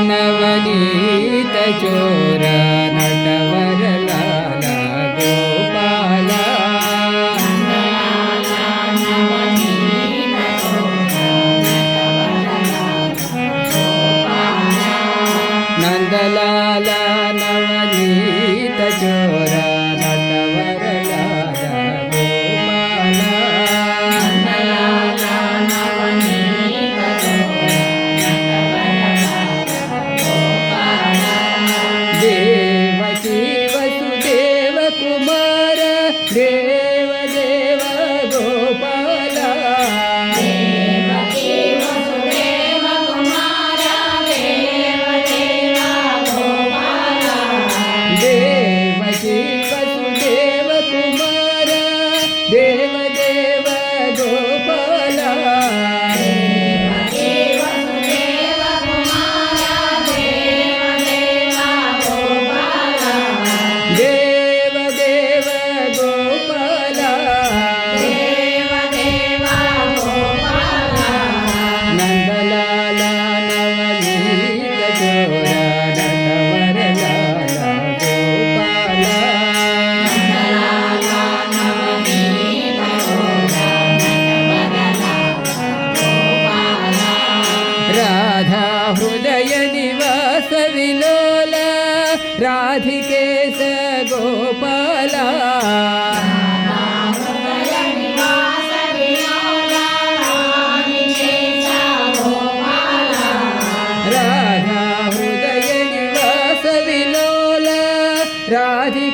नवनीत चोर नटवरलाल गोपाल नंदलाल नवनीत चोर नटवरलाल गोपाल देवकी वसुदेव कुमार देव देव गोपाल देवकी वसुदेव कुमार देव देव गोपाल देवकी वसुदेव कुमार देव देव गोपाल देवकी वसुदेव कुमार देव देव गोपाल देव देव गोपाल देव देव गोपाल नंदलाल नवनीत चोर नटवरलाल गोपाल नंदलाल नवनीत चोर नटवरलाल गोपाल राधा हृदय निवास विलोल राधिकेश गोपाल हृदय निवास विलोल राधिकेश गोपाल राधा हृदय निवास विलोल राधि